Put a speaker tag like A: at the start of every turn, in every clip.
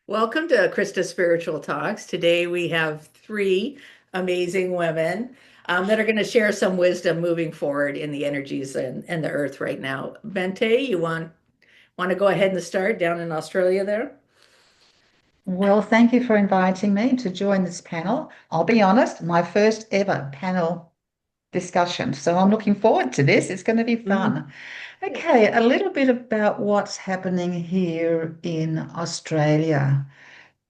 A: Welcome to Krista Spiritual Talks. Today we have three amazing women that are going to share some wisdom moving forward in the energies and the earth right now. Bente, you want to go ahead and start down in Australia there?
B: Well, thank you for inviting me to join this panel. I'll be honest, my first ever panel discussion. So I'm looking forward to this. It's going to be
A: Mhm.
B: fun. Okay, a little bit about what's happening here in Australia.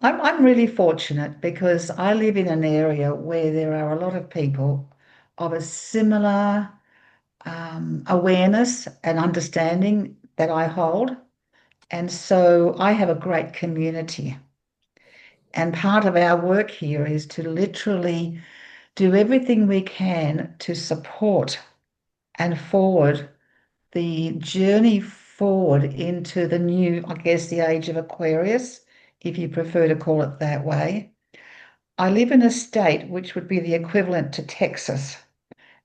B: I'm really fortunate because I live in an area where there are a lot of people of a similar awareness and understanding that I hold. And so I have a great community. And part of our work here is to literally do everything we can to support and forward the journey forward into the new, I guess, the age of Aquarius, if you prefer to call it that way. I live in a state which would be the equivalent to Texas.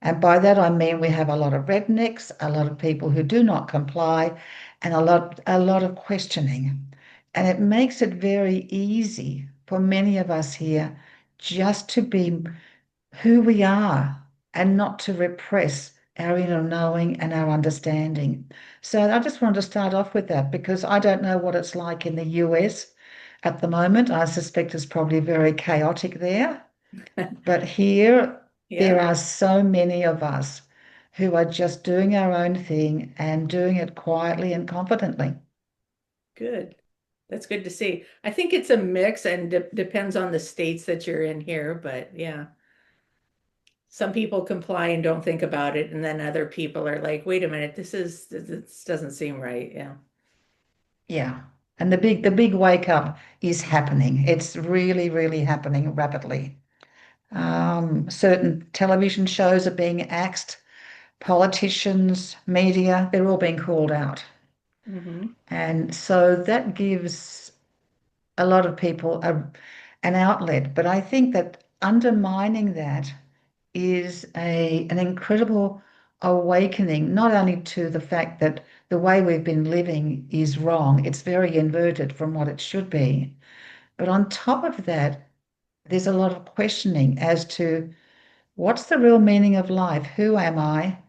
B: And by that I mean we have a lot of rednecks, a lot of people who do not comply, and a lot of questioning. And it makes it very easy for many of us here just to be who we are and not to repress our inner knowing and our understanding. So I just wanted to start off with that because I don't know what it's like in the US at the moment. I suspect it's probably very chaotic there. But here, there
A: Yeah,
B: are so many of us who are just doing our own thing and doing it quietly and confidently.
A: good. That's good to see. I think it's a mix and depends on the states that you're in here, but yeah. Some people comply and don't think about it, and then other people are like, wait a minute, this doesn't seem right. Yeah.
B: Yeah. And the big wake up is happening. It's really, really happening rapidly. Certain television shows are being axed, politicians, media, they're all being called out.
A: Hmm.
B: And so that gives a lot of people an outlet. But I think that undermining that is an incredible awakening, not only to the fact that the way we've been living is wrong, it's very inverted from what it should be. But on top of that, there's a lot of questioning as to what's the real meaning of life? Who am I?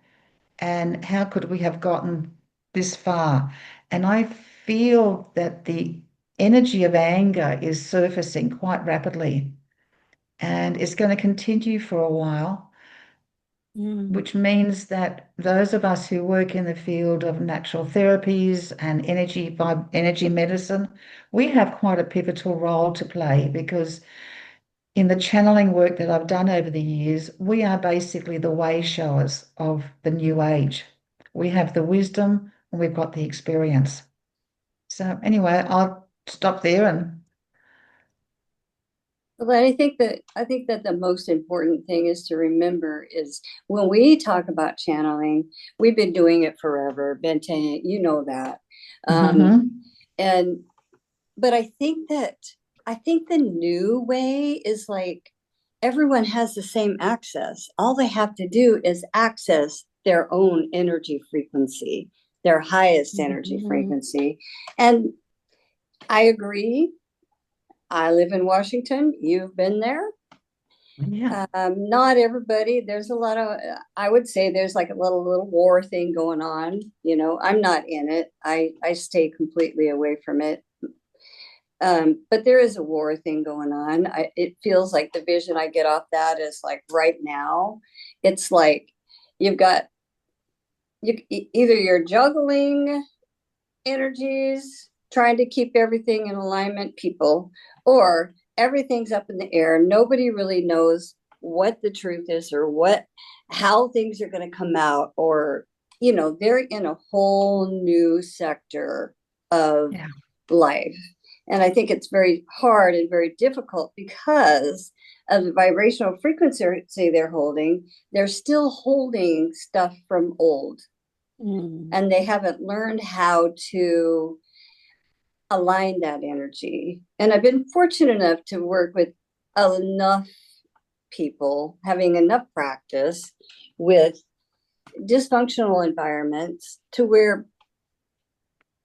B: And how could we have gotten this far? And I feel that the energy of anger is surfacing quite rapidly and it's going to continue for a while,
A: Mm.
B: which means that those of us who work in the field of natural therapies and energy medicine, we have quite a pivotal role to play because in the channeling work that I've done over the years, we are basically the way showers of the new age. We have the wisdom and we've got the experience. So anyway, I'll stop there and
C: But I think that the most important thing is to remember is when we talk about channeling, we've been doing it forever. Bente, you know that. Um,
B: Mhm.
C: and but I think the new way is like everyone has the same access. All they have to do is access their own energy frequency, their highest energy
A: Mhm.
C: frequency. And I agree. I live in Washington. You've been there.
B: Yeah.
C: Not everybody. There's a lot of. I would say there's like a little war thing going on. I'm not in it. I stay completely away from it. But there is a war thing going on. It feels like the vision I get off that is like right now. It's like you've got either you're juggling energies, trying to keep everything in alignment, people, or everything's up in the air. Nobody really knows what the truth is or how things are going to come out, or, they're in a whole new sector of
B: Yeah.
C: life. And I think it's very hard and very difficult because of the vibrational frequency they're holding. They're still holding stuff from old,
A: Mm.
C: and they haven't learned how to align that energy. And I've been fortunate enough to work with enough people having enough practice with dysfunctional environments to where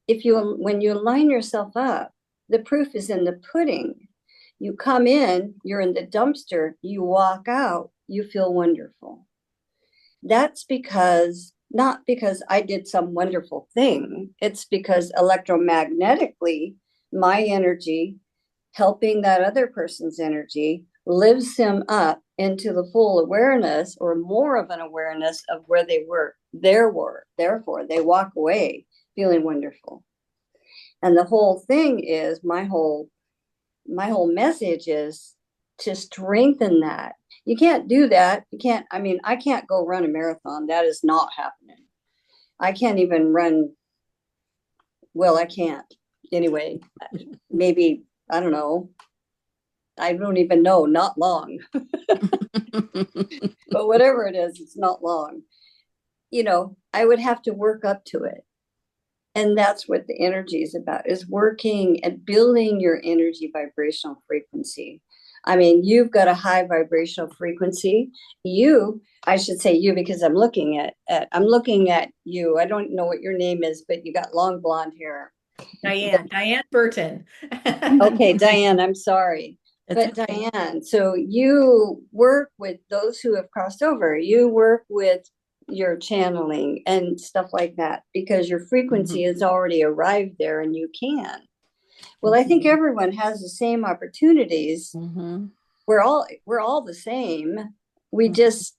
C: if you when you align yourself up, The proof is in the pudding. You come in, you're in the dumpster, you walk out, you feel wonderful. That's because, not because I did some wonderful thing, it's because electromagnetically, my energy helping that other person's energy lifts him up into the full awareness or more of an awareness of where they were. Therefore, they walk away feeling wonderful. And the whole thing is my whole message is to strengthen that. You can't do that. You can't, I mean, I can't go run a marathon. That is not happening. I can't even run. Well, I can't. Anyway, maybe, I don't know. I don't even know, not long. But whatever it is, it's not long. You know, I would have to work up to it. And that's what the energy is about, is working and building your energy vibrational frequency. I mean, you've got a high vibrational frequency. I should say you, because I'm looking at you. I don't know what your name is, but you got long blonde hair.
A: Diane Burton.
C: Okay, Diane, I'm sorry. But Diane, so you work with those who have crossed over. You work with your channeling and stuff like that because your frequency has already arrived there and you can. Well, I think everyone has the same opportunities. We're all the same. We just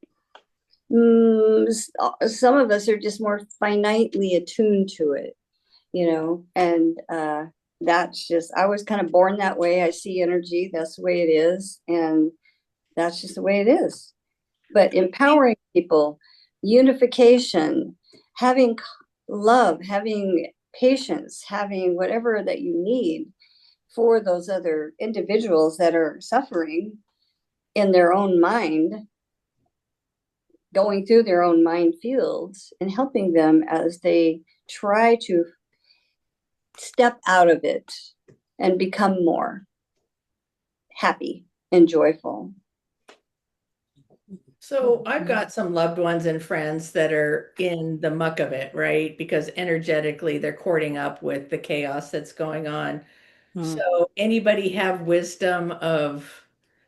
C: some of us are just more finitely attuned to it, you know, and that's just, I was kind of born that way. I see energy, that's the way it is, and that's just the way it is. But empowering people, unification, having love, having patience, having whatever that you need for those other individuals that are suffering in their own mind, going through their own mind fields and helping them as they try to step out of it and become more happy and joyful.
A: So I've got some loved ones and friends that are in the muck of it, right? Because energetically they're cording up with the chaos that's going on. So anybody have wisdom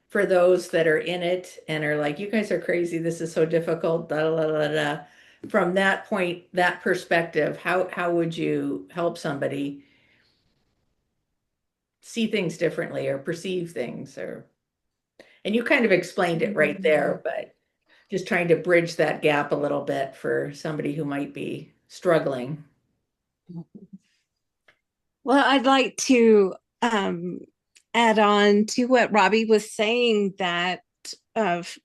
A: for those that are in it and are like, you guys are crazy, this is so difficult, da, da, da, da. From that point, that perspective, how would you help somebody see things differently or perceive things? And you kind of explained it right there, but just trying to bridge that gap a little bit for somebody who might be struggling.
D: Well, I'd like to add on to what Robbie was saying, that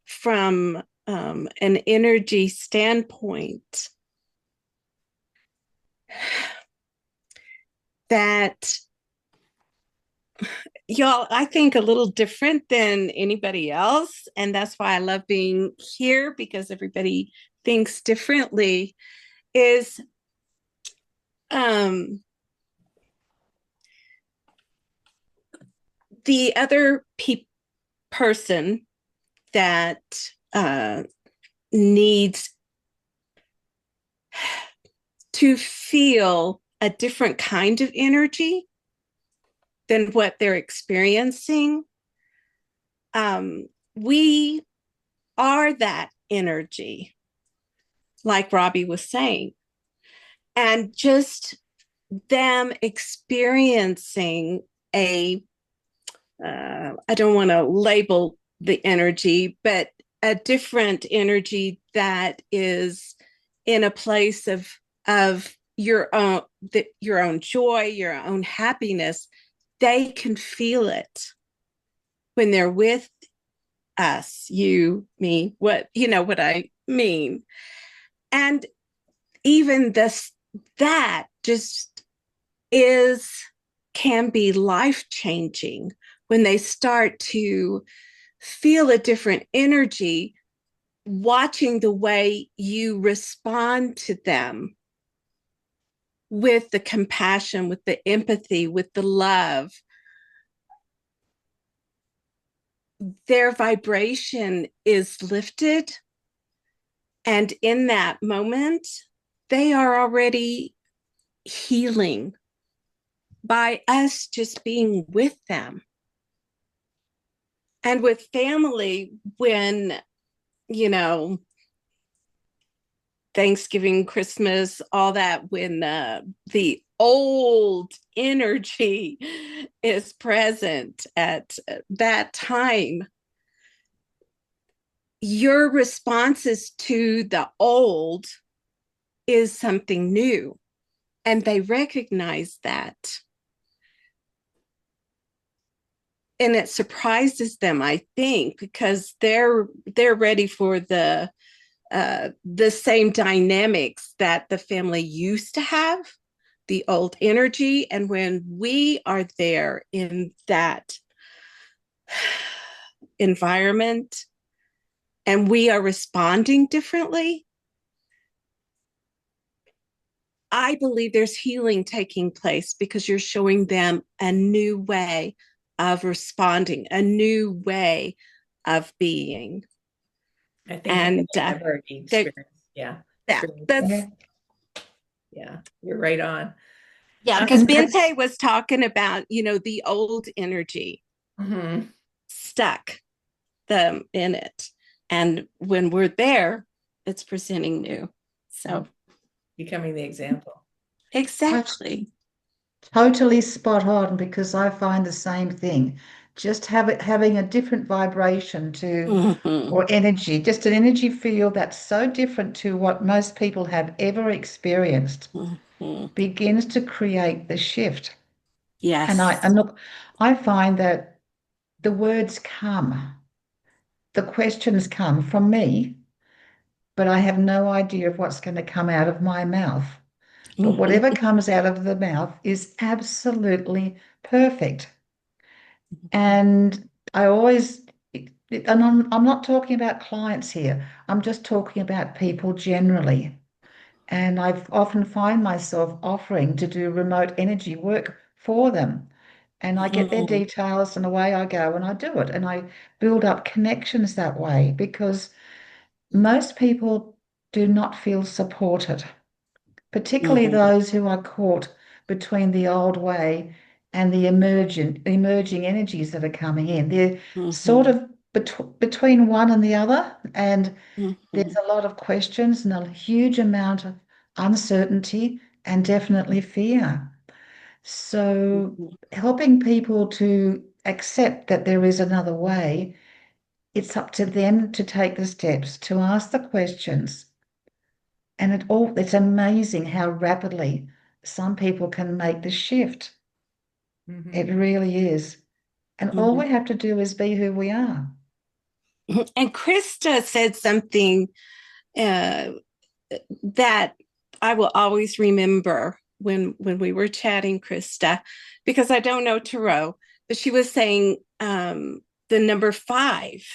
D: from an energy standpoint, that y'all, I think a little different than anybody else. And that's why I love being here, because everybody thinks differently, is the other person that needs to feel a different kind of energy than what they're experiencing. We are that energy, like Robbie was saying, and just them experiencing I don't want to label the energy, but a different energy that is in a place of your own joy, your own happiness. They can feel it when they're with us, you, me, what I mean. And even that just can be life-changing when they start to feel a different energy, watching the way you respond to them with the compassion, with the empathy, with the love. Their vibration is lifted, and in that moment, they are already healing by us just being with them. And with family, when, you know, Thanksgiving, Christmas, all that, when the old energy is present at that time, your responses to the old is something new, and they recognize that. And it surprises them, I think, because they're ready for the same dynamics that the family used to have, the old energy. And when we are there in that environment and we are responding differently, I believe there's healing taking place because you're showing them a new way of responding, a new way of being.
A: I think
D: And
A: I've already experienced. Yeah.
D: that's
B: Yeah.
A: Yeah, you're right on.
D: yeah, because Bente was talking about, the old energy
A: Mhm.
D: stuck them in it. And when we're there, it's presenting new. So
A: Becoming the example.
D: exactly.
B: Totally spot on, because I find the same thing. Just having a different vibration to,
D: Mhm.
B: or energy, just an energy field that's so different to what most people have ever experienced,
D: Mhm.
B: begins to create the shift.
D: Yes.
B: And look, I find that the words come, the questions come from me, but I have no idea of what's going to come out of my mouth. But whatever
D: Mhm.
B: comes out of the mouth is absolutely perfect. And I always, and I'm not talking about clients here, I'm just talking about people generally. And I've often find myself offering to do remote energy work for them. And I get their
D: Mhm.
B: details and away I go and I do it. And I build up connections that way, because most people do not feel supported, particularly
D: Mhm.
B: those who are caught between the old way and the emerging energies that are coming in. They're sort
D: Mhm.
B: of between one and the other, and there's
D: Mhm.
B: a lot of questions and a huge amount of uncertainty and definitely fear. So
D: Mhm.
B: helping people to accept that there is another way, it's up to them to take the steps, to ask the questions. And it's amazing how rapidly some people can make the shift. It
A: Mhm.
B: really is. And all
D: Mhm.
B: we have to do is be who we are.
D: And Krista said something uh, that I will always remember when we were chatting, Krista, because I don't know tarot, but she was saying the number 5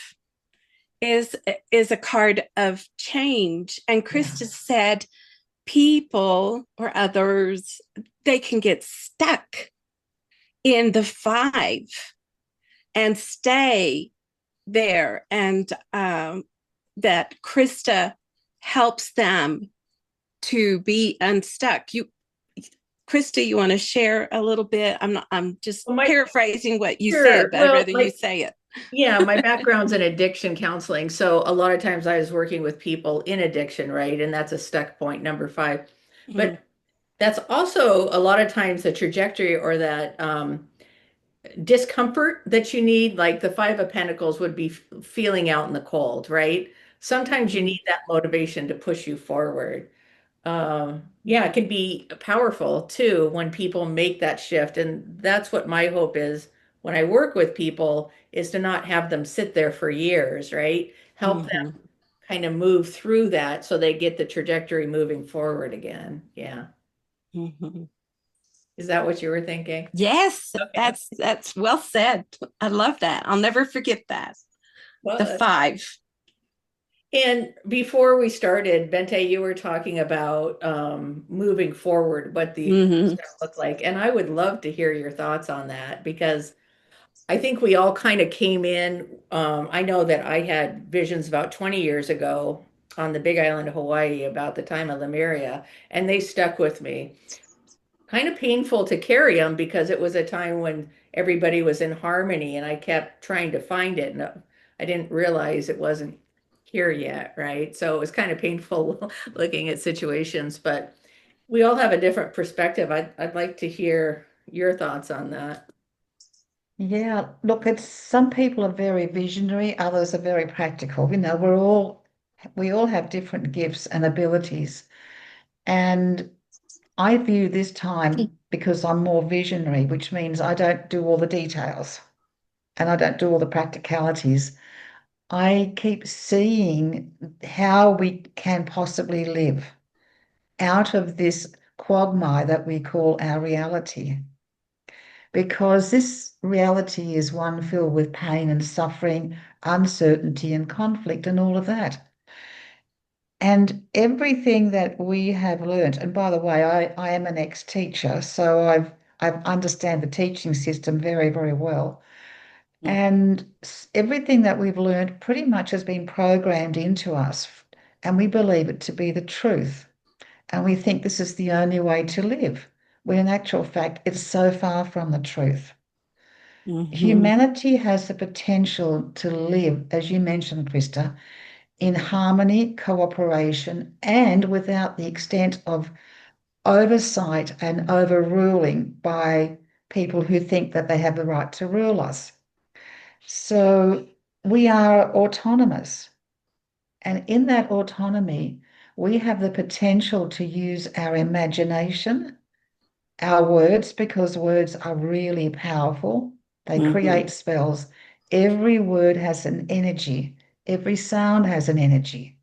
D: is a card of change, and
B: Yeah.
D: Krista said people or others, they can get stuck in the 5 and stay there, and that Krista helps them to be unstuck. Krista, you want to share a little bit? I'm just
A: Well,
D: paraphrasing what you
A: sure.
D: said, but I'd
A: Well,
D: rather you say it.
A: yeah, my background's in addiction counseling. So a lot of times I was working with people in addiction, right? And that's a stuck point, number 5.
D: Mhm.
A: But that's also a lot of times the trajectory or that discomfort that you need, like the 5 of Pentacles would be feeling out in the cold, right? Sometimes you
D: Mhm.
A: need that motivation to push you forward. Yeah, it can be powerful too when people make that shift. And that's what my hope is when I work with people, is to not have them sit there for years, right? Help
D: Mhm.
A: them kind of move through that so they get the trajectory moving forward again. Yeah.
D: Mhm.
A: Is that what you were thinking?
D: Yes,
A: Okay.
D: that's well said. I love that. I'll never forget that. The
A: Well,
D: 5.
A: and before we started, Bente, you were talking about moving forward, what the future is
D: Mhm.
A: going to look like. And I would love to hear your thoughts on that, because I think we all kind of came in. I know that I had visions about 20 years ago on the Big Island of Hawaii about the time of Lemuria, and they stuck with me. kind of painful to carry them because it was a time when everybody was in harmony and I kept trying to find it and I didn't realize it wasn't here yet, right? So it was kind of painful looking at situations, but we all have a different perspective. I'd like to hear your thoughts on that.
B: Yeah, look, it's some people are very visionary, others are very practical. We all have different gifts and abilities. And I view this time because I'm more visionary, which means I don't do all the details and I don't do all the practicalities. I keep seeing how we can possibly live out of this quagmire that we call our reality. Because this reality is one filled with pain and suffering, uncertainty and conflict and all of that. And everything that we have learned, and by the way, I am an ex-teacher, so I understand the teaching system very, very well. And everything that we've learned pretty much has been programmed into us, and we believe it to be the truth. And we think this is the only way to live, when in actual fact, it's so far from the truth. Humanity has the potential to live, as you mentioned, Krista, in harmony, cooperation, and without the extent of oversight and overruling by people who think that they have the right to rule us. So we are autonomous. And in that autonomy, we have the potential to use our imagination, our words, because words are really powerful. They create spells. Every word has an energy. Every sound has an energy.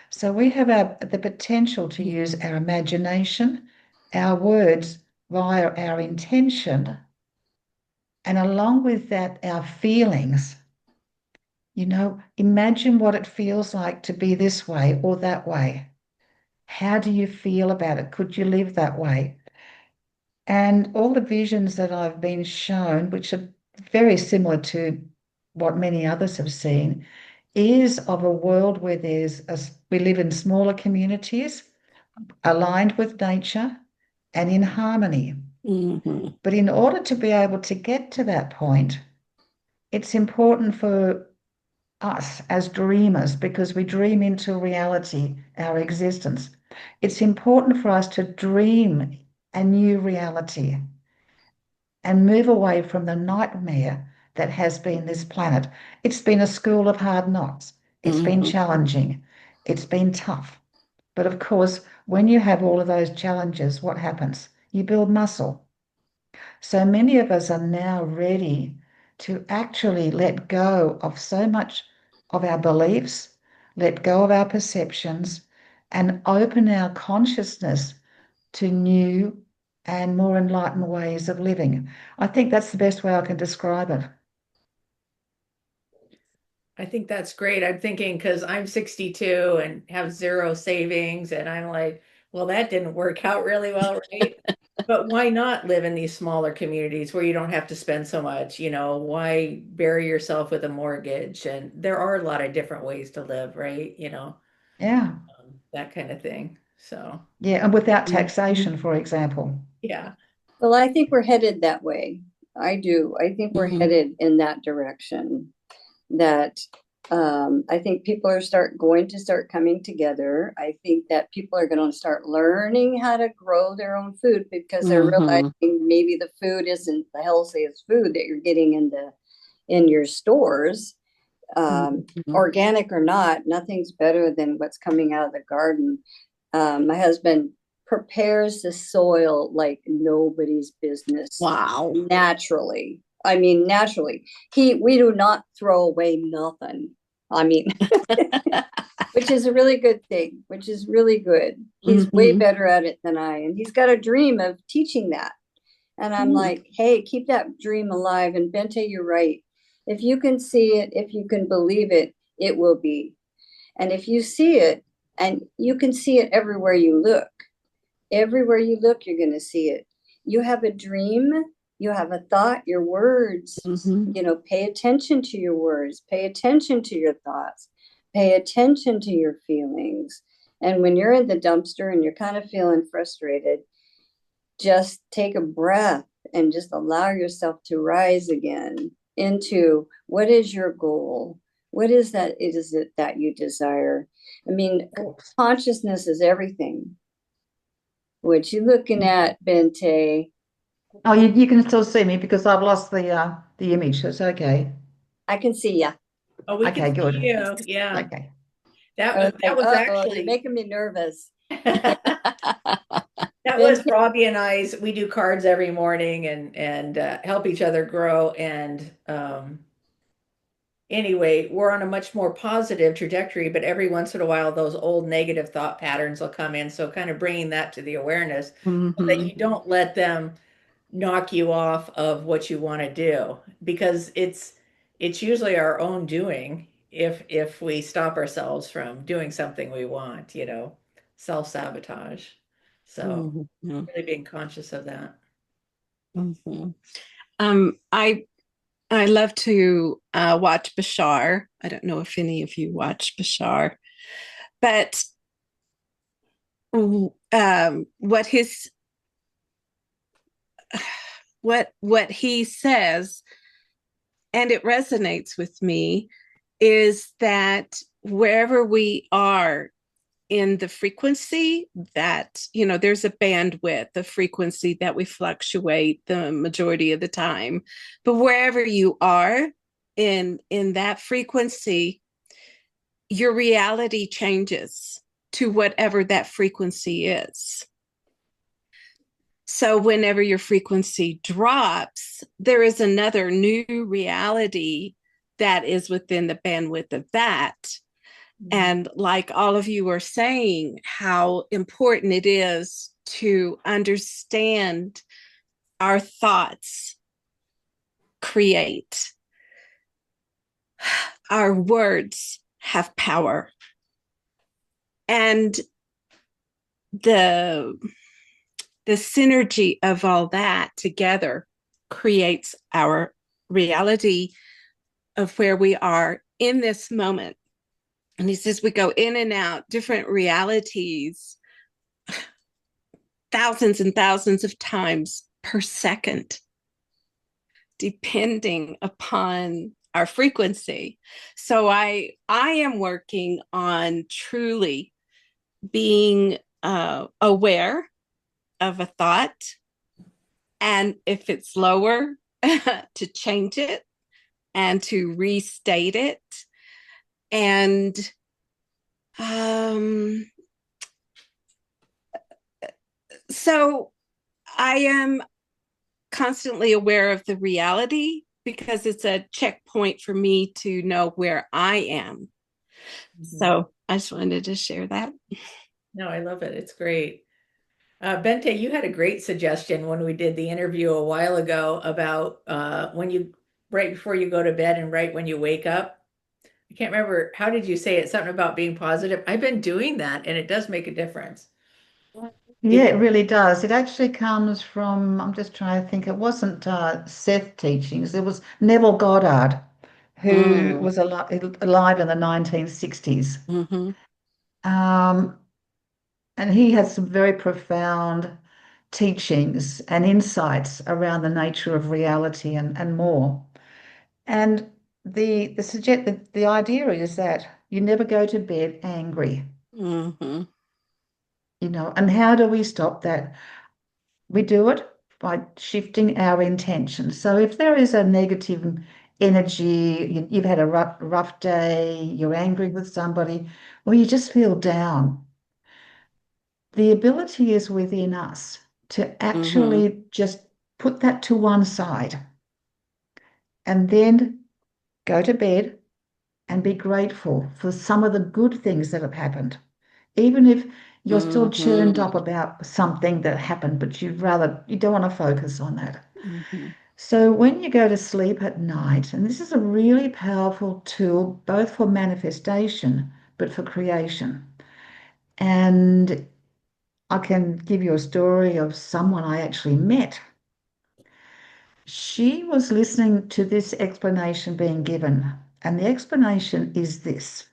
B: So we have the potential to use our imagination, our words via our intention, and along with that, our feelings. Imagine what it feels like to be this way or that way. How do you feel about it? Could you live that way? And all the visions that I've been shown, which are very similar to what many others have seen, is of a world where we live in smaller communities, aligned with nature and in harmony. But in order to be able to get to that point, it's important for us as dreamers, because we dream into reality, our existence. It's important for us to dream a new reality and move away from the nightmare that has been this planet. It's been a school of hard knocks. It's been challenging. It's been tough. But of course, when you have all of those challenges, what happens? You build muscle. So many of us are now ready to actually let go of so much of our beliefs, let go of our perceptions, and open our consciousness to new and more enlightened ways of living. I think that's the best way I can describe it.
A: I think that's great. I'm thinking because I'm 62 and have zero savings, and I'm like, well, that didn't work out really well, right? But why not live in these smaller communities where you don't have to spend so much? Why bury yourself with a mortgage? And there are a lot of different ways to live, right?
B: Yeah.
A: That kind of thing. So,
B: Yeah. And without taxation, for example.
A: yeah.
C: Well, I think we're headed that way. I do. I think we're headed in that direction. That I think people are going to start coming together. I think that people are going to start learning how to grow their own food, because they're realizing maybe the food isn't the healthiest food that you're getting in your stores. Organic or not, nothing's better than what's coming out of the garden. My husband prepares the soil like nobody's business.
D: Wow.
C: Naturally. I mean, naturally. We do not throw away nothing. I mean, which is a really good thing, which is really good. He's way better at it than I, and he's got a dream of teaching that. And I'm like, hey, keep that dream alive. And Bente, you're right. If you can see it, if you can believe it, it will be. And if you see it, and you can see it everywhere you look, you're going to see it. You have a dream, you have a thought, your words, pay attention to your words, pay attention to your thoughts, pay attention to your feelings. And when you're in the dumpster and you're kind of feeling frustrated, just take a breath and just allow yourself to rise again into what is your goal? What is it that you desire? I mean, consciousness is everything. What you looking at, Bente?
B: Oh, you can still see me because I've lost the image. It's okay.
C: I can see ya.
A: Oh, we can
B: Okay,
A: see
B: good.
A: you. Yeah.
B: Okay.
C: I was
A: That
C: like,
A: was
C: uh-oh, you're
A: actually
C: making me nervous.
A: that was
C: Bente,
A: Robbie and I's. We do cards every morning and help each other grow. And anyway, we're on a much more positive trajectory, but every once in a while, those old negative thought patterns will come in. So kind of bringing that to the awareness so that
D: Mhm.
A: you don't let them knock you off of what you want to do, because it's usually our own doing if we stop ourselves from doing something we want, self-sabotage. So
D: Mhm.
A: really being conscious of that.
D: Mhm. Um, I I love to watch Bashar. I don't know if any of you watch Bashar, but what his what he says, and it resonates with me, is that wherever we are in the frequency, that there's a bandwidth of frequency that we fluctuate the majority of the time, but wherever you are in that frequency, your reality changes to whatever that frequency is. So whenever your frequency drops, there is another new reality that is within the bandwidth of that. And like all of you are saying, how important it is to understand our thoughts create, our words have power. And the the synergy of all that together creates our reality of where we are in this moment. And he says we go in and out different realities thousands and thousands of times per second, depending upon our frequency. So I am working on truly being aware of a thought, and if it's lower, to change it and to restate it. And so I am constantly aware of the reality because it's a checkpoint for me to know where I am. So I just wanted to share that.
A: No, I love it. It's great. Bente, you had a great suggestion when we did the interview a while ago about when you right before you go to bed and right when you wake up. I can't remember, how did you say it? Something about being positive. I've been doing that and it does make a difference.
B: Yeah,
A: It,
B: it really does. It actually comes from, I'm just trying to think, it wasn't Seth teachings, it was Neville Goddard, who
D: Mm.
B: was alive in the 1960s.
D: Mm-hmm.
B: Um, and he had some very profound teachings and insights around the nature of reality and more. And the idea is that you never go to bed angry,
D: Mm-hmm.
B: and how do we stop that? We do it by shifting our intention. So if there is a negative energy, you've had a rough day, you're angry with somebody, or you just feel down, the ability is within us to
D: Mm-hmm.
B: actually just put that to one side and then go to bed and be grateful for some of the good things that have happened. Even if you're still churned
D: Mm-hmm.
B: up about something that happened, but you don't want to focus on that.
D: Mm-hmm.
B: So when you go to sleep at night, and this is a really powerful tool, both for manifestation, but for creation. And I can give you a story of someone I actually met. She was listening to this explanation being given, and the explanation is this.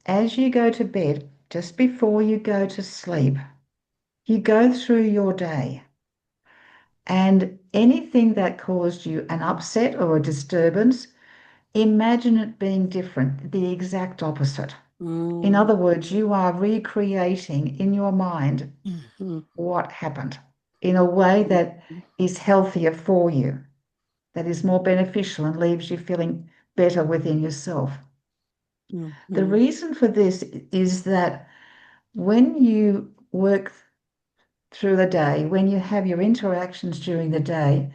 B: As you go to bed, just before you go to sleep, you go through your day And anything that caused you an upset or a disturbance, imagine it being different, the exact opposite. In other words, you are recreating in your mind what happened in a way that is healthier for you, that is more beneficial and leaves you feeling better within yourself. The reason for this is that when you work through the day, when you have your interactions during the day,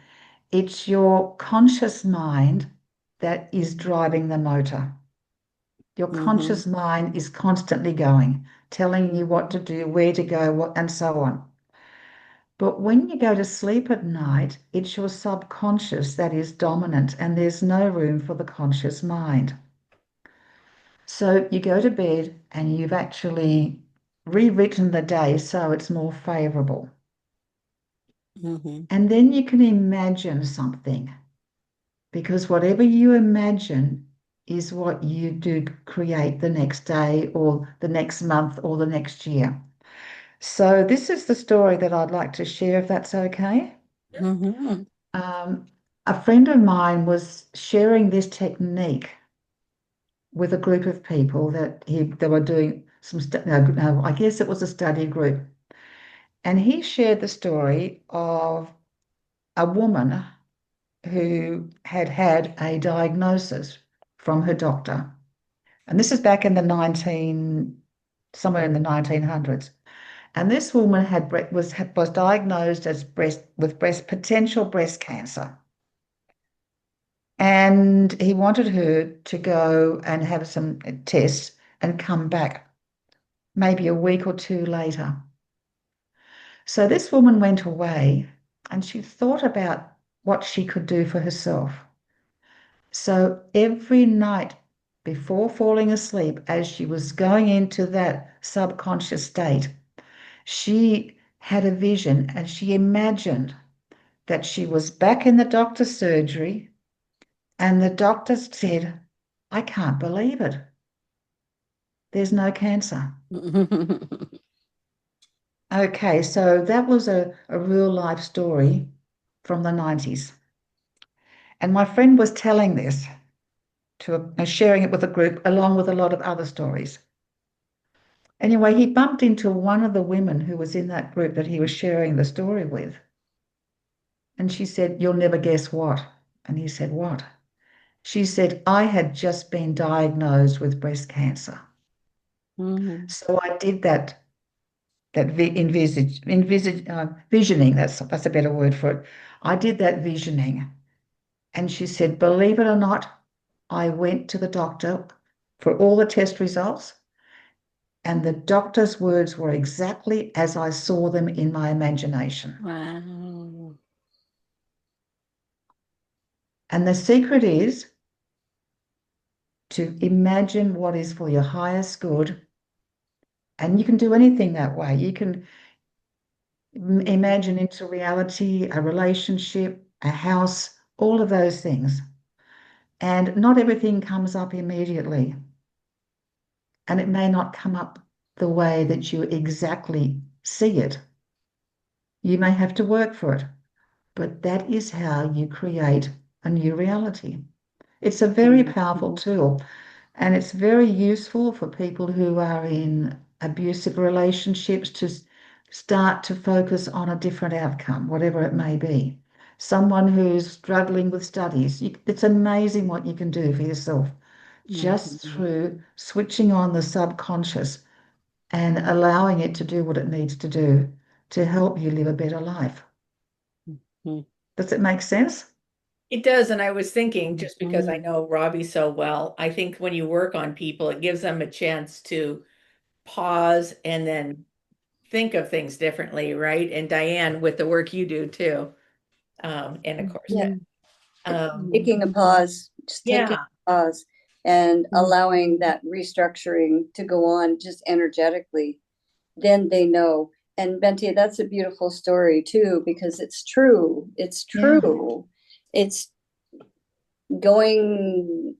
B: it's your conscious mind that is driving the motor. Your conscious mind is constantly going, telling you what to do, where to go, and so on. But when you go to sleep at night, it's your subconscious that is dominant, and there's no room for the conscious mind. So you go to bed and you've actually rewritten the day so it's more favorable. And then you can imagine something, because whatever you imagine is what you do create the next day or the next month or the next year. So this is the story that I'd like to share, if that's okay. A friend of mine was sharing this technique with a group of people that they were doing some no, I guess it was a study group. And he shared the story of a woman who had had a diagnosis from her doctor. And this is back in somewhere in the 1900s. And this woman was diagnosed as potential breast cancer. And he wanted her to go and have some tests and come back maybe a week or two later. So this woman went away and she thought about what she could do for herself. So every night before falling asleep, as she was going into that subconscious state, she had a vision and she imagined that she was back in the doctor's surgery and the doctor said, "I can't believe it. There's no cancer." Okay, so that was a real life story from the 90s. And my friend was telling this sharing it with a group along with a lot of other stories. Anyway, he bumped into one of the women who was in that group that he was sharing the story with. And she said, "You'll never guess what." And he said, "What?" She said, "I had just been diagnosed with breast cancer." So I did visioning, that's a better word for it. I did that visioning. And she said, "Believe it or not, I went to the doctor for all the test results, and the doctor's words were exactly as I saw them in my imagination."
D: Wow.
B: And the secret is to imagine what is for your highest good. And you can do anything that way. You can imagine into reality a relationship, a house, all of those things. And not everything comes up immediately. And it may not come up the way that you exactly see it. You may have to work for it, but that is how you create a new reality. It's a very powerful tool, and it's very useful for people who are in abusive relationships to start to focus on a different outcome, whatever it may be. Someone who's struggling with studies, it's amazing what you can do for yourself just through switching on the subconscious and allowing it to do what it needs to do to help you live a better life. Does it make sense?
A: It does. And I was thinking, just because I know Robbie so well, I think when you work on people, it gives them a chance to pause and then think of things differently, right? And Diane, with the work you do too. And of course,
C: Yeah.
A: um,
C: Taking a pause, just taking
A: yeah,
C: a pause and allowing that restructuring to go on just energetically, then they know. And Bente, that's a beautiful story too, because it's true. It's
B: Yeah.
C: true. It's going,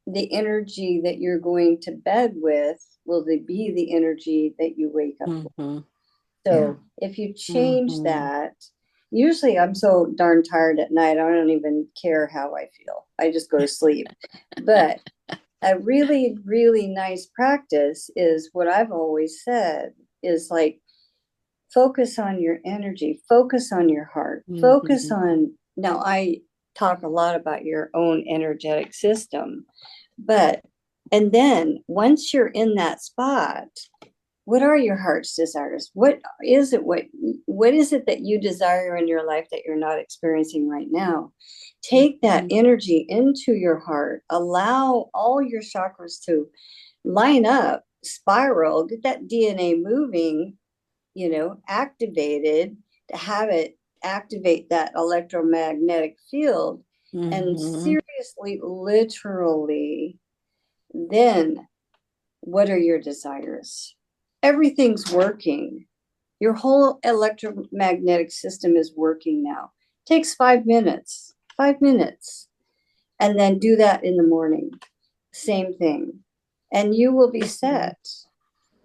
C: the energy that you're going to bed with will be the energy that you wake up with. So if you change that, Usually I'm so darn tired at night, I don't even care how I feel. I just go to sleep. But a really, really nice practice is what I've always said is like, focus on your energy, focus on your heart, focus on, now I talk a lot about your own energetic system, but, and then once you're in that spot, what are your heart's desires? What is it that you desire in your life that you're not experiencing right now? Take that energy into your heart, allow all your chakras to line up, spiral, get that DNA moving, activated, to have it activate that electromagnetic field, and seriously, literally, then what are your desires? Everything's working. Your whole electromagnetic system is working now. Takes 5 minutes, and then do that in the morning. Same thing. And you will be set.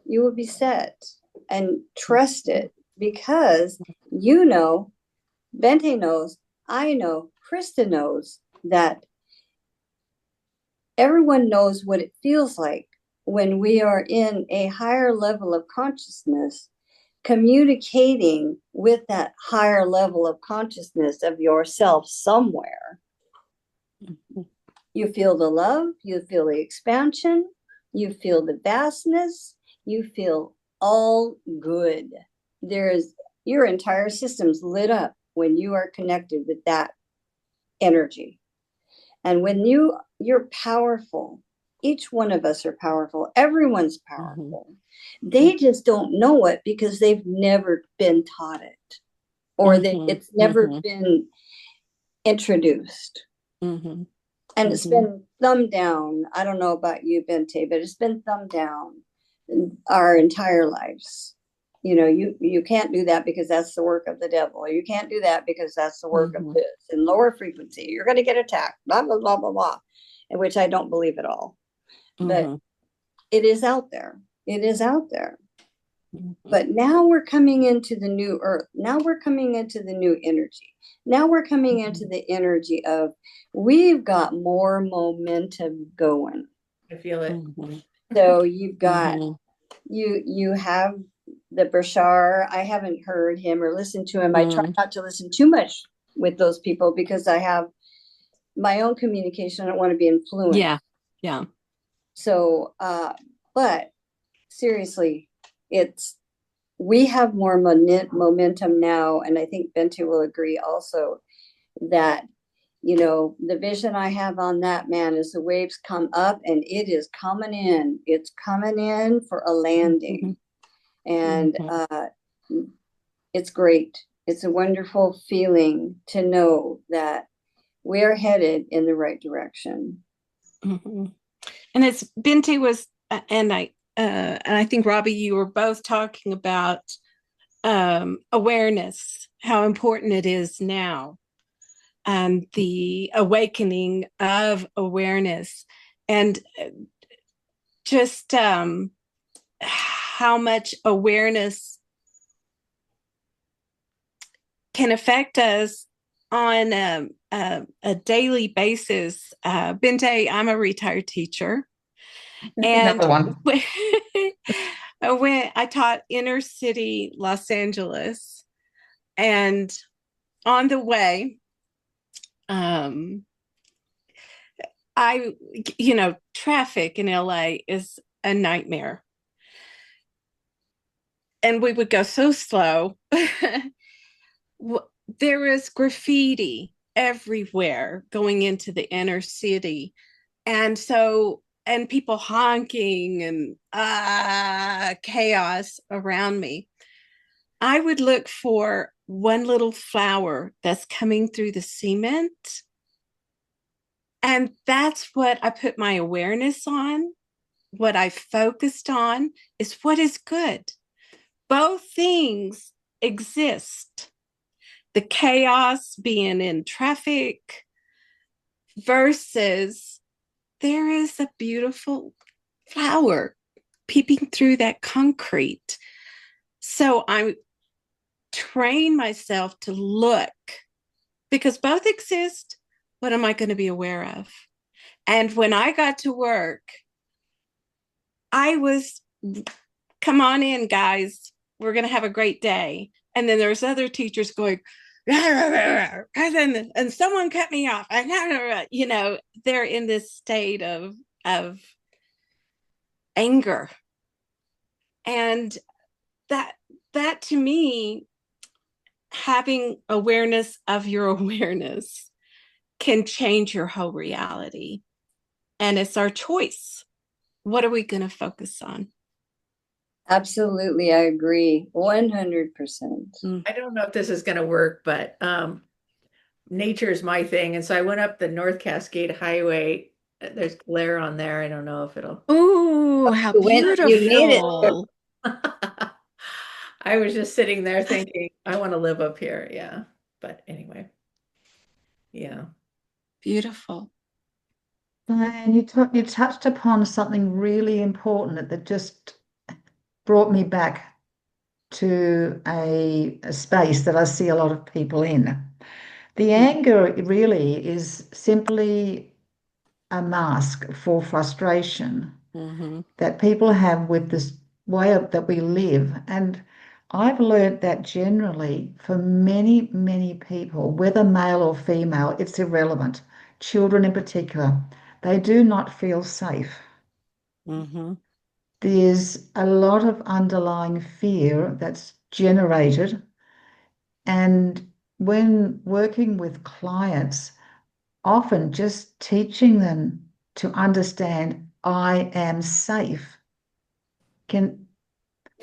C: You will be set. And trust it, because Bente knows, I know, Krista knows that everyone knows what it feels like when we are in a higher level of consciousness, communicating with that higher level of consciousness of yourself somewhere. You feel the love, you feel the expansion, you feel the vastness, you feel all good. Your entire system's lit up when you are connected with that energy. And when you're powerful, each one of us are powerful. Everyone's powerful. They just don't know it because they've never been taught it, or it's never been introduced. And it's been thumbed down. I don't know about you, Bente, but it's been thumbed down our entire lives. You can't do that because that's the work of the devil. You can't do that because that's the work of this and lower frequency. You're going to get attacked, blah, blah, blah, blah, blah, in which I don't believe at all. But it is out there. It is out there. But now we're coming into the new earth. Now we're coming into the new energy. Now we're coming into the energy of, we've got more momentum going.
A: I feel it.
C: So you've got, you have the Bashar. I haven't heard him or listened to him. I try not to listen too much with those people because I have my own communication. I don't want to be influenced.
D: Yeah.
C: So, but seriously, we have more momentum now. And I think Bente will agree also that, the vision I have on that, man, is the waves come up and it is coming in. It's coming in for a landing. And it's great. It's a wonderful feeling to know that we're headed in the right direction.
D: And it's Bente was, and I think Robbie, you were both talking about awareness, how important it is now, and the awakening of awareness, and just how much awareness can affect us on a daily basis. Bente, I'm a retired teacher. And when I taught inner city Los Angeles, and on the way, traffic in LA is a nightmare. And we would go so slow. There is graffiti everywhere going into the inner city. And people honking and chaos around me. I would look for one little flower that's coming through the cement. And that's what I put my awareness on. What I focused on is what is good. Both things exist. The chaos being in traffic versus there is a beautiful flower peeping through that concrete. So I train myself to look, because both exist. What am I going to be aware of? And when I got to work, I was, come on in, guys. We're going to have a great day. And then there's other teachers going, and someone cut me off. You know, they're in this state of anger. And that to me, having awareness of your awareness can change your whole reality. And it's our choice. What are we going to focus on?
C: Absolutely, I agree 100%.
A: I don't know if this is going to work, but nature is my thing. And so I went up the North Cascade Highway. There's glare on there. I don't know if it'll.
D: Oh, how
C: You made it.
D: beautiful.
A: I was just sitting there thinking, I want to live up here. Yeah. But anyway. Yeah.
D: Beautiful.
B: Diane, you touched upon something really important that just brought me back to a space that I see a lot of people in. The anger really is simply a mask for frustration that people have with this way that we live. And I've learned that generally for many, many people, whether male or female, it's irrelevant. Children in particular, they do not feel safe. There's a lot of underlying fear that's generated. And when working with clients, often just teaching them to understand I am safe can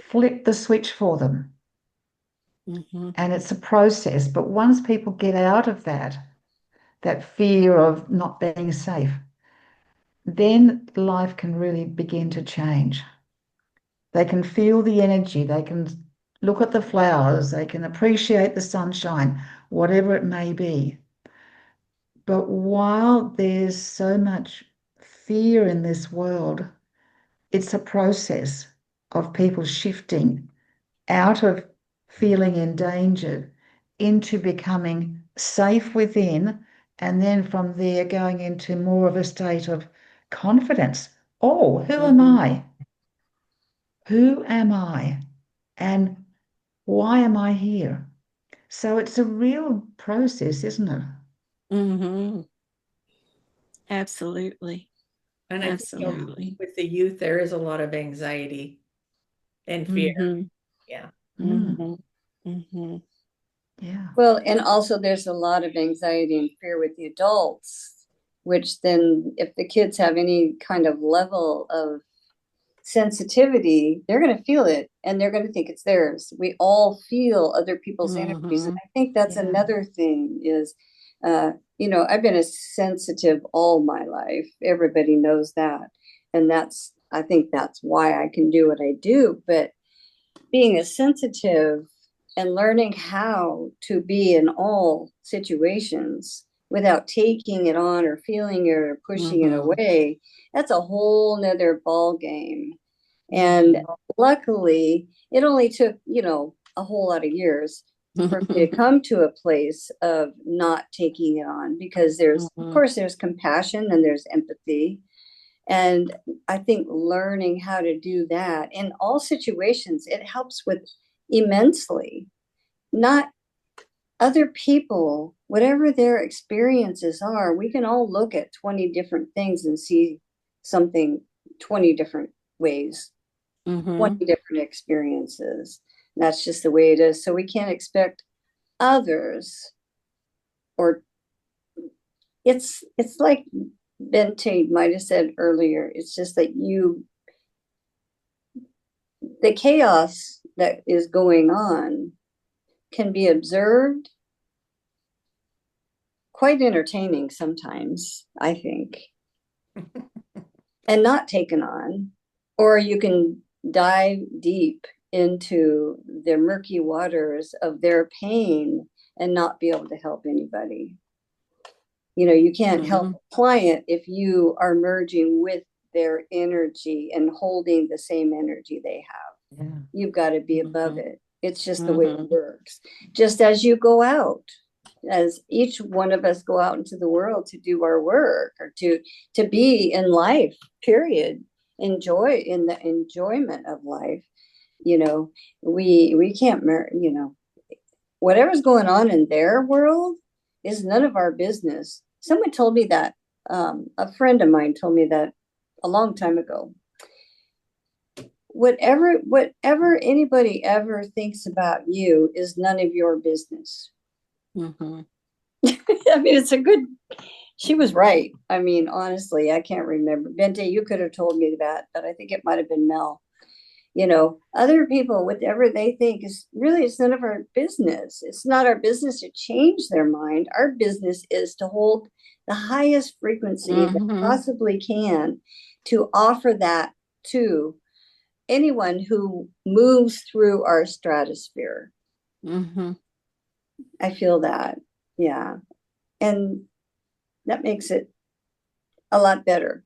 B: flip the switch for them. And it's a process. But once people get out of that fear of not being safe, then life can really begin to change. They can feel the energy, they can look at the flowers, they can appreciate the sunshine, whatever it may be. But while there's so much fear in this world, it's a process of people shifting out of feeling endangered into becoming safe within, and then from there going into more of a state of confidence. Oh, who am I? Who am I? And why am I here? So it's a real process, isn't it?
D: Absolutely.
A: And I think with the youth, there is a lot of anxiety and fear. Yeah.
B: Yeah.
C: Well, and also there's a lot of anxiety and fear with the adults, which then if the kids have any kind of level of sensitivity, they're going to feel it and they're going to think it's theirs. We all feel other people's energies. And I think that's another thing is, you know, I've been a sensitive all my life. Everybody knows that. And I think that's why I can do what I do. But being a sensitive and learning how to be in all situations without taking it on or feeling it or pushing it away, that's a whole nother ball game. And luckily, it only took, you know, a whole lot of years for me to come to a place of not taking it on, because of course, there's compassion and there's empathy. And I think learning how to do that in all situations, it helps with immensely. Not other people, whatever their experiences are, we can all look at 20 different things and see something 20 different ways, 20 different experiences. And that's just the way it is. So we can't expect others, or it's like Bente might have said earlier, it's just that the chaos that is going on can be observed, quite entertaining sometimes, I think, and not taken on. Or you can dive deep into the murky waters of their pain and not be able to help anybody. You know, you can't help a client if you are merging with their energy and holding the same energy they have. You've got to be above it. It's just the way it works. Just as you go out, as each one of us go out into the world to do our work or to be in life, period, enjoy in the enjoyment of life, you know, we can't, you know, whatever's going on in their world is none of our business. Someone told me that, a friend of mine told me that a long time ago. Whatever anybody ever thinks about you is none of your business.
D: Mm-hmm.
C: I mean, she was right. I mean, honestly, I can't remember. Bente, you could have told me that, but I think it might have been Mel. You know, other people, whatever they think is really, it's none of our business. It's not our business to change their mind. Our business is to hold the highest frequency that possibly can, to offer that to anyone who moves through our stratosphere. I feel that. Yeah. And that makes it a lot better.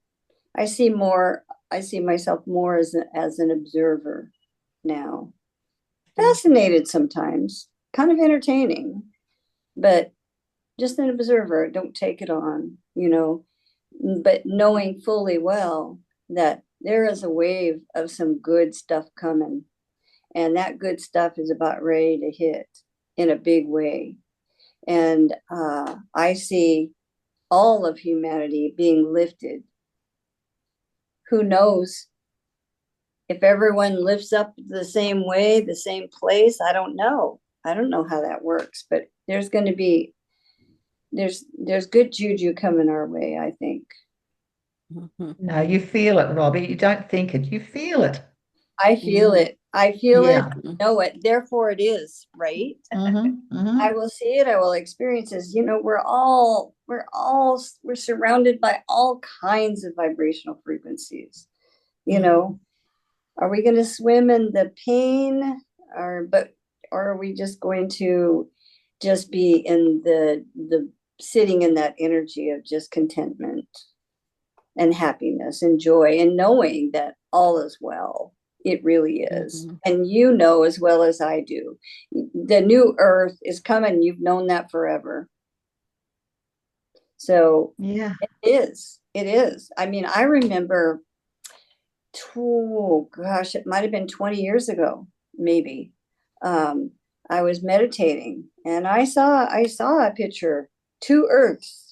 C: I see myself more as an observer now. Fascinated sometimes, kind of entertaining, but just an observer. Don't take it on, you know, but knowing fully well that there is a wave of some good stuff coming, and that good stuff is about ready to hit in a big way. And I see all of humanity being lifted. Who knows if everyone lifts up the same way, the same place? I don't know. I don't know how that works, but there's going to be, there's good juju coming our way, I think.
B: No, you feel it, Robbie. You don't think it. You feel it.
C: I feel it. I feel
B: Yeah.
C: it. Know it. Therefore, it is, right? I will see it. I will experience this. You know, we're surrounded by all kinds of vibrational frequencies. You know, are we going to swim in the pain, or are we just going to just be in the sitting in that energy of just contentment and happiness and joy and knowing that all is well? It really is. And you know as well as I do, the new earth is coming. You've known that forever. So
B: yeah,
C: it is. I mean, I remember, oh gosh, it might have been 20 years ago, maybe. I was meditating and I saw a picture, two earths.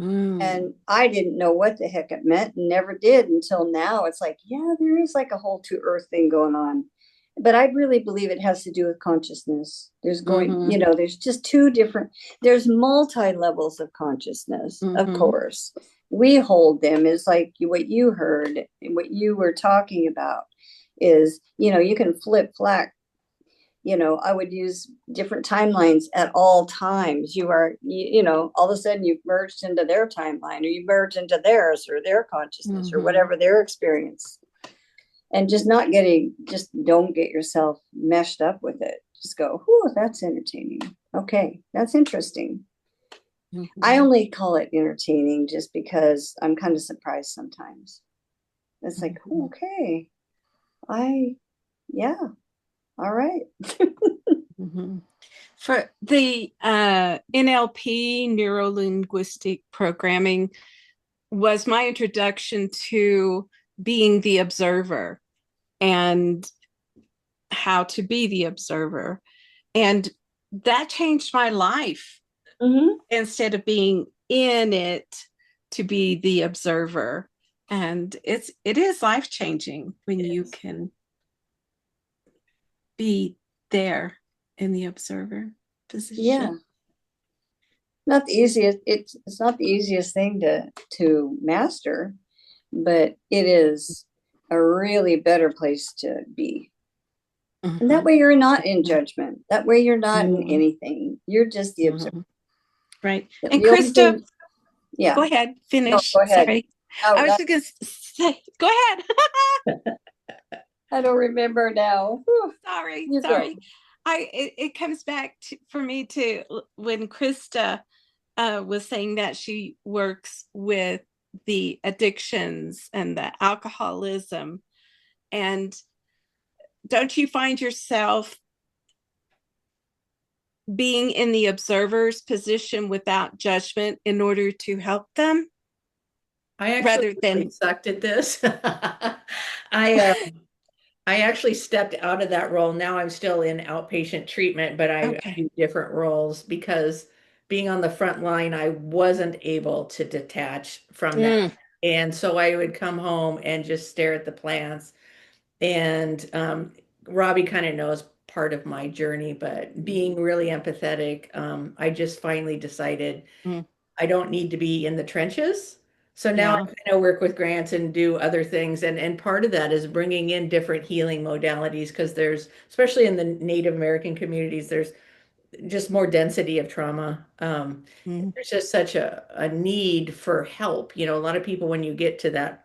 C: And I didn't know what the heck it meant and never did until now. It's like, yeah, there is like a whole two earth thing going on. But I really believe it has to do with consciousness. There's you know, there's just there's multi-levels of consciousness, of course. We hold them as like what you heard, what you were talking about is, you know, you can flip flack. You know, I would use different timelines at all times. You know, all of a sudden you've merged into their timeline, or you merge into theirs or their consciousness or whatever their experience. And just don't get yourself meshed up with it. Just go, whew, that's entertaining. Okay, that's interesting. I only call it entertaining just because I'm kind of surprised sometimes. It's like, okay, yeah. All right.
D: For the NLP, neuro-linguistic programming, was my introduction to being the observer and how to be the observer. And that changed my life. Instead of being in it, to be the observer. And it is life-changing when you can be there in the observer position.
C: Yeah. Not the easiest. It's not the easiest thing to master, but it is a really better place to be. And that way you're not in judgment. That way you're not in anything. You're just the observer.
D: Right. And Krista,
C: yeah.
D: Go ahead. Finish.
C: No, go ahead.
D: Sorry. I was just going to say, go ahead.
C: I don't remember now.
D: Sorry.
C: Go.
D: It comes back for me to when Krista was saying that she works with the addictions and the alcoholism. And don't you find yourself being in the observer's position without judgment in order to help them
A: I actually
D: rather
A: really
D: than
A: sucked at this. I I actually stepped out of that role. Now I'm still in outpatient treatment, but I
D: okay.
A: do different roles because being on the front line, I wasn't able to detach from that.
D: Mm,
A: And so I would come home and just stare at the plants. And Robbie kind of knows part of my journey, but being really empathetic, I just finally decided
D: mm,
A: I don't need to be in the trenches. So now I
D: yeah.
A: kind of work with grants and do other things. And part of that is bringing in different healing modalities because there's, especially in the Native American communities, there's just more density of trauma.
D: Mm,
A: There's just such a need for help. You know, a lot of people, when you get to that,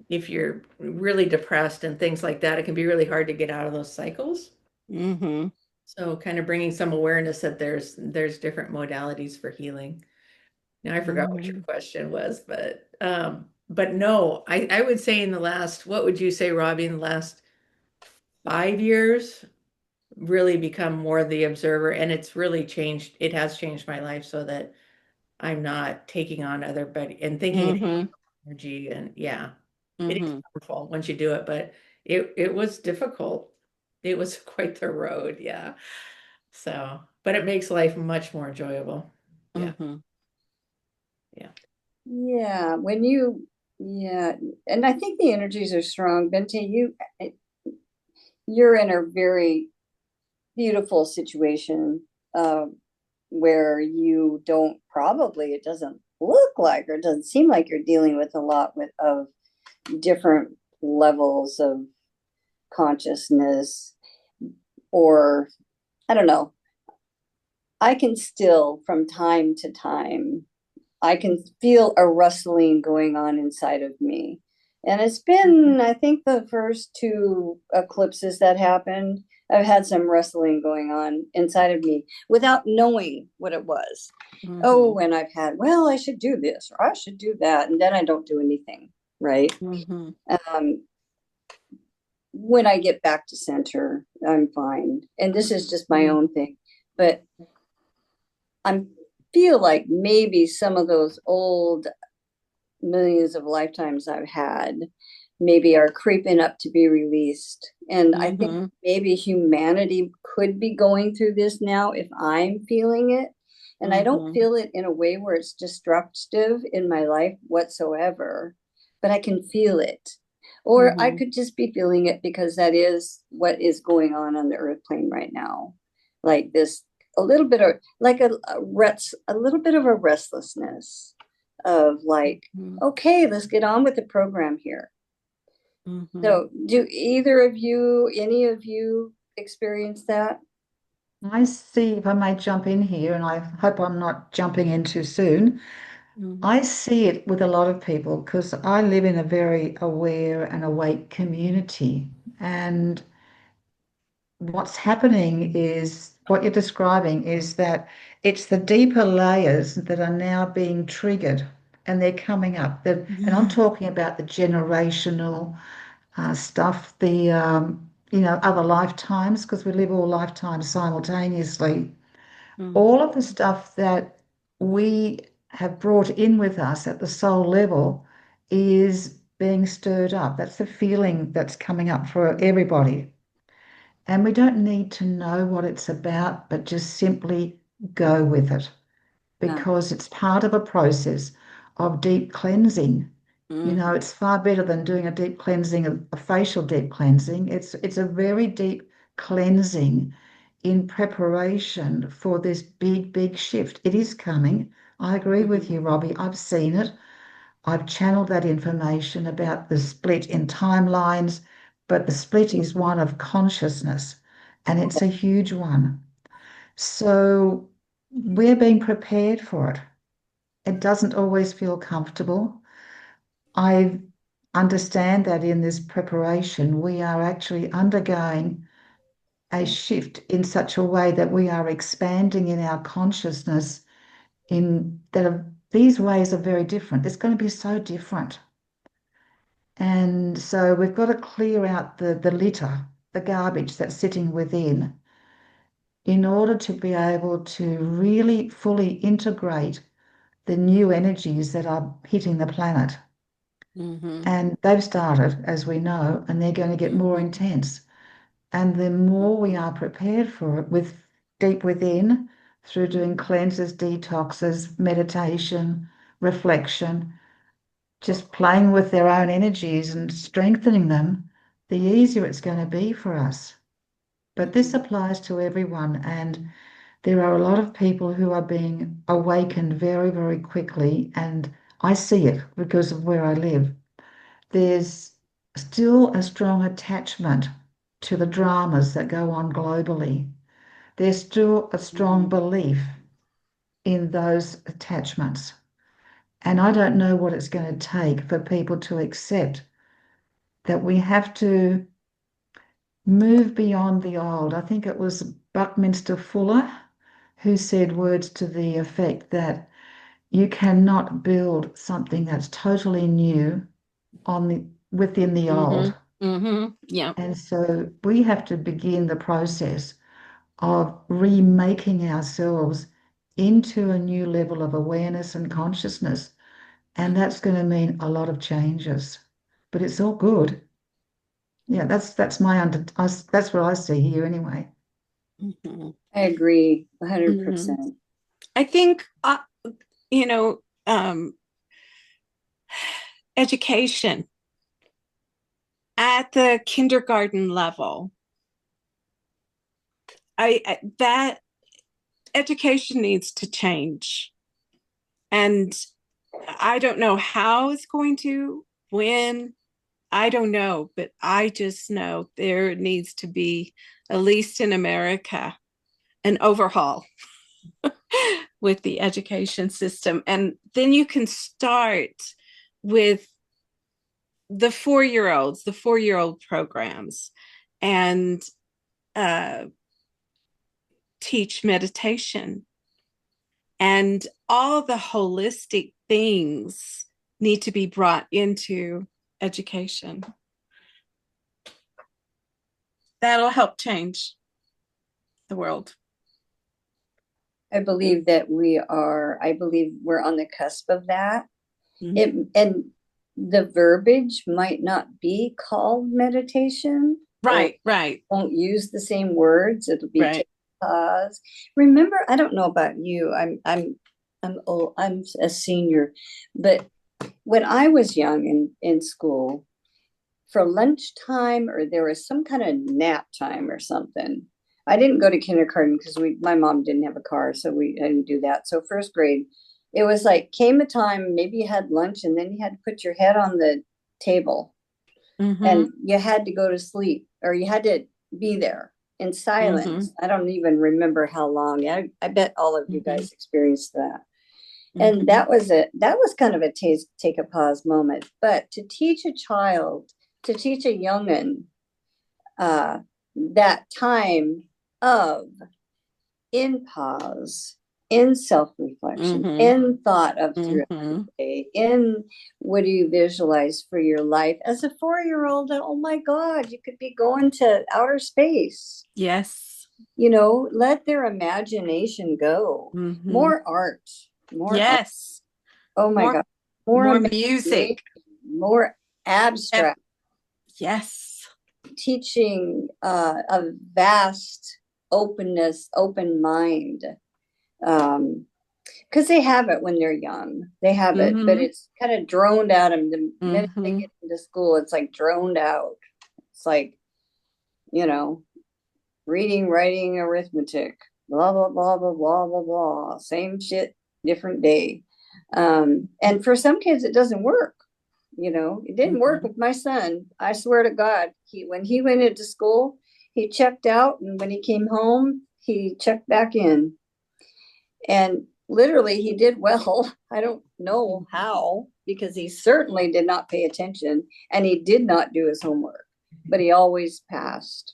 A: if you're really depressed and things like that, it can be really hard to get out of those cycles.
D: mm-hmm,
A: So kind of bringing some awareness that there's different modalities for healing. Now I forgot what your
D: mm-hmm.
A: question was, but no, I would say in the last, what would you say, Robbie, in the last 5 years, really become more the observer, and it's really changed. It has changed my life so that I'm not taking on other body and thinking it
D: Mm-hmm.
A: energy, and yeah, it is
D: Mm-hmm.
A: powerful once you do it, but it was difficult. It was quite the road, yeah. So, but it makes life much more enjoyable. Yeah,
D: Mm-hmm.
A: yeah.
C: Yeah, when you, yeah, and I think the energies are strong. Bente, you're in a very beautiful situation where you don't probably, it doesn't look like or it doesn't seem like you're dealing with a lot of different levels of consciousness, or I don't know. I can still, from time to time, I can feel a rustling going on inside of me. And it's been, I think, the first two eclipses that happened, I've had some rustling going on inside of me without knowing what it was. Oh,
D: Mm-hmm.
C: and I've had, well, I should do this or I should do that. And then I don't do anything, right?
D: Mm-hmm.
C: Um, when I get back to center, I'm fine. And this is just my own thing. But I feel like maybe some of those old millions of lifetimes I've had maybe are creeping up to be released. And I think
D: Mm-hmm.
C: maybe humanity could be going through this now if I'm feeling it. And I don't
D: Mm-hmm.
C: feel it in a way where it's destructive in my life whatsoever, but I can feel it. Or I
D: Mm-hmm.
C: could just be feeling it because that is what is going on the earth plane right now. Like this, a little bit of like a little bit of a restlessness of like, okay, let's get on with the program here.
D: Mm-hmm.
C: So, do either of you, any of you, experience that?
B: I see, if I may jump in here, and I hope I'm not jumping in too soon.
D: Mm-hmm.
B: I see it with a lot of people because I live in a very aware and awake community. And what's happening is what you're describing is that it's the deeper layers that are now being triggered and they're coming up. And I'm talking about the generational stuff, other lifetimes, because we live all lifetimes simultaneously.
D: Mm-hmm.
B: All of the stuff that we have brought in with us at the soul level is being stirred up. That's the feeling that's coming up for everybody. And we don't need to know what it's about, but just simply go with it
C: Yeah.
B: because it's part of a process of deep cleansing. You know,
D: Mm-hmm.
B: it's far better than doing a deep cleansing, a facial deep cleansing. It's a very deep cleansing in preparation for this big, big shift. It is coming. I agree with
D: Mm-hmm.
B: you, Robbie. I've seen it. I've channeled that information about the split in timelines, but the split is one of consciousness, and it's a huge one. So we're being prepared for it. It doesn't always feel comfortable. I understand that in this preparation, we are actually undergoing a shift in such a way that we are expanding in our consciousness in that these ways are very different. It's going to be so different. And so we've got to clear out the litter the garbage that's sitting within in order to be able to really fully integrate the new energies that are hitting the planet.
D: Mm-hmm.
B: And they've started, as we know, and they're going to get more intense. And the more we are prepared for it with deep within, through doing cleanses, detoxes, meditation, reflection, just playing with their own energies and strengthening them, the easier it's going to be for us. But this applies to everyone, and there are a lot of people who are being awakened very, very quickly, and I see it because of where I live. There's still a strong attachment to the dramas that go on globally. There's still a strong belief in those attachments. And I don't know what it's going to take for people to accept that we have to move beyond the old. I think it was Buckminster Fuller who said words to the effect that you cannot build something that's totally new within the old.
D: Mm-hmm. Mm-hmm. Yeah.
B: And so we have to begin the process of remaking ourselves into a new level of awareness and consciousness. And that's going to mean a lot of changes. But it's all good. Yeah, that's that's what I see here anyway.
D: Mm-hmm.
C: I agree
D: Mm-hmm.
C: 100%.
D: I think, you know, education at the kindergarten level, that education needs to change. And I don't know how it's going to, when, I don't know, but I just know there needs to be, at least in America, an overhaul with the education system. And then you can start with the 4-year-olds, the 4-year-old programs, and teach meditation. And all the holistic things need to be brought into education. That'll help change the world.
C: I believe we're on the cusp of that.
D: Mm-hmm.
C: And the verbiage might not be called meditation.
D: Right.
C: Won't use the same words. It'll be
D: Right.
C: take a pause. Remember, I don't know about you. I'm old. I'm a senior, but when I was young in school, for lunchtime or there was some kind of nap time or something. I didn't go to kindergarten because my mom didn't have a car, so I didn't do that. So first grade, it was like came a time, maybe you had lunch and then you had to put your head on the table
D: Mm-hmm.
C: and you had to go to sleep or you had to be there in silence.
D: Mm-hmm.
C: I don't even remember how long. I bet all of you guys experienced that.
D: Mm-hmm.
C: And that was kind of a take a pause moment. But to teach a child, to teach a young'un that time of in pause, in self-reflection, in thought of throughout the day, in what do you visualize for your life as a 4-year-old? Oh my God, you could be going to outer space.
D: Yes.
C: Let their imagination go. More art.
D: Yes.
C: Art. Oh my God.
D: More music.
C: More abstract.
D: Yes.
C: Teaching a vast openness, open mind. Because they have it when they're young. They have it, but it's kind of droned out. And the minute they get into school, it's like droned out. It's like, reading, writing, arithmetic, blah, blah, blah, blah, blah, blah, blah. Same shit, different day. And for some kids, it doesn't work. It didn't work with my son. I swear to God, when he went into school, he checked out. And when he came home, he checked back in. And literally, he did well. I don't know how, because he certainly did not pay attention and he did not do his homework, but he always passed.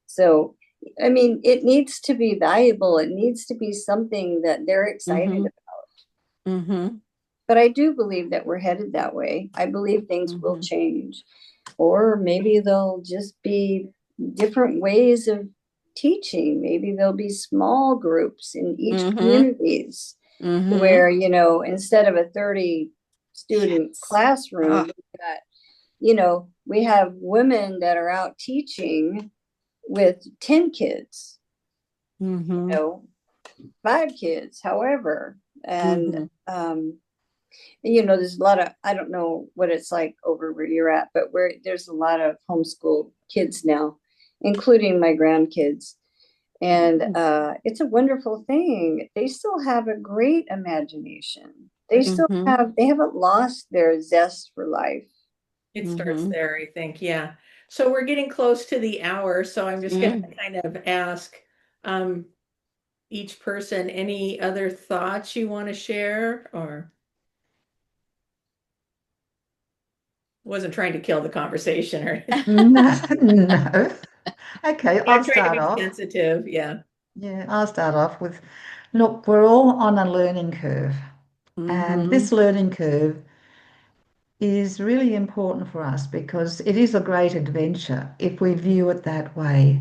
C: So, I mean, it needs to be valuable. It needs to be something that they're excited about. But I do believe that we're headed that way. I believe things will change, or maybe they'll just be different ways of teaching. Maybe there'll be small groups in each
D: Mhm.
C: communities
D: Mhm.
C: where, instead of a 30 student
D: Yes.
C: classroom,
D: Oh.
C: we have women that are out teaching with 10 kids,
D: Mhm.
C: 5 kids, however. And
D: Mhm.
C: there's a lot of, I don't know what it's like over where you're at, but there's a lot of homeschool kids now, including my grandkids. And it's a wonderful thing. They still have a great imagination. They still
D: Mhm.
C: they haven't lost their zest for life.
A: It starts
D: Mhm.
A: there, I think. Yeah. So we're getting close to the hour, so I'm just going to
D: Mm.
A: kind of ask um, each person any other thoughts you want to share, or wasn't trying to kill the conversation or
B: No, no. Okay,
A: I'm
B: I'll
A: trying to
B: start
A: be
B: off.
A: sensitive. Yeah.
B: Yeah, I'll start off with, look, we're all on a learning curve, and this
D: Mhm.
B: learning curve is really important for us because it is a great adventure if we view it that way.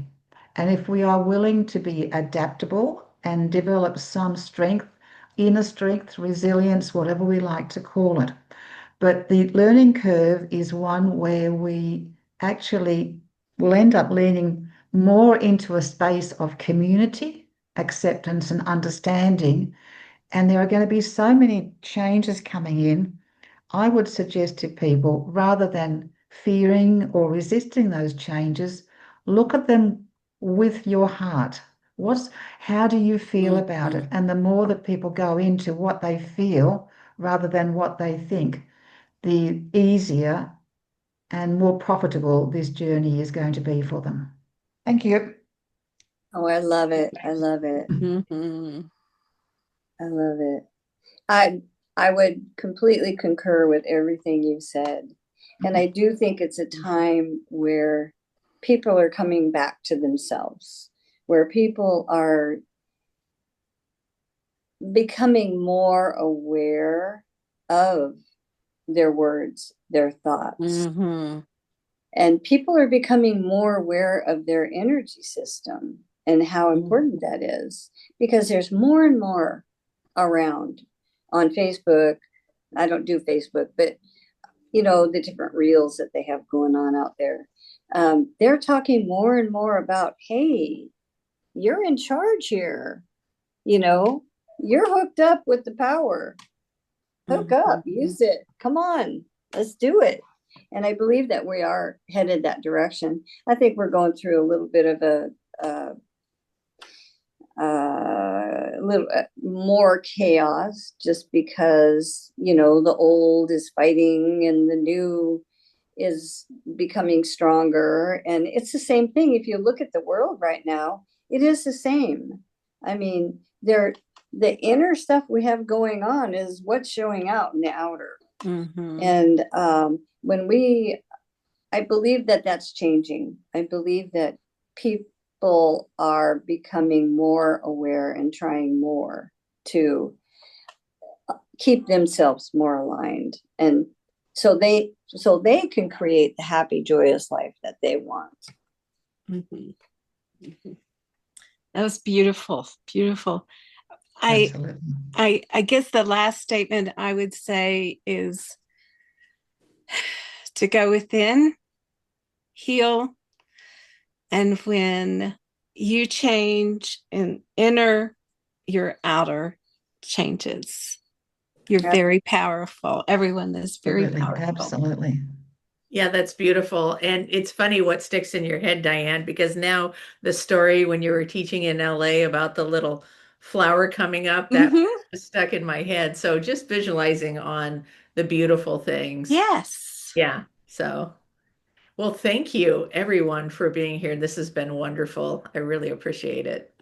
B: And if we are willing to be adaptable and develop some strength, inner strength, resilience, whatever we like to call it. But the learning curve is one where we actually will end up leaning more into a space of community, acceptance, and understanding. And there are going to be so many changes coming in. I would suggest to people, rather than fearing or resisting those changes, look at them with your heart. How do you feel about it?
D: Mhm.
B: And the more that people go into what they feel rather than what they think, the easier and more profitable this journey is going to be for them. Thank you.
C: Oh, I love it. I love it.
D: Mhm.
C: I love it. I would completely concur with everything you said. And I do think it's a time where people are coming back to themselves, where people are becoming more aware of their words, their thoughts.
D: Mhm.
C: And people are becoming more aware of their energy system and how important that is, because there's more and more around on Facebook. I don't do Facebook, but the different reels that they have going on out there. They're talking more and more about, hey, you're in charge here. You know, you're hooked up with the power. Hook up,
D: Mhm.
C: use it. Come on, let's do it. And I believe that we are headed that direction. I think we're going through a little bit of a little more chaos, just because the old is fighting and the new is becoming stronger. And it's the same thing. If you look at the world right now, it is the same. I mean, the inner stuff we have going on is what's showing out in the outer.
D: Mhm.
C: And I believe that that's changing. I believe that people are becoming more aware and trying more to keep themselves more aligned, and so they can create the happy, joyous life that they want.
D: Mhm. Mhm. That was beautiful. Beautiful. I
B: Absolutely.
D: I guess the last statement I would say is to go within, heal, and when you change in inner, your outer changes. You're very powerful. Everyone is very
B: Absolutely.
D: powerful.
B: Absolutely.
A: Yeah, that's beautiful. And it's funny what sticks in your head, Diane, because now the story when you were teaching in LA about the little flower coming up, that
D: Mhm.
A: stuck in my head. So just visualizing on the beautiful things.
D: Yes.
A: Yeah. So, well, thank you everyone for being here. This has been wonderful. I really appreciate it.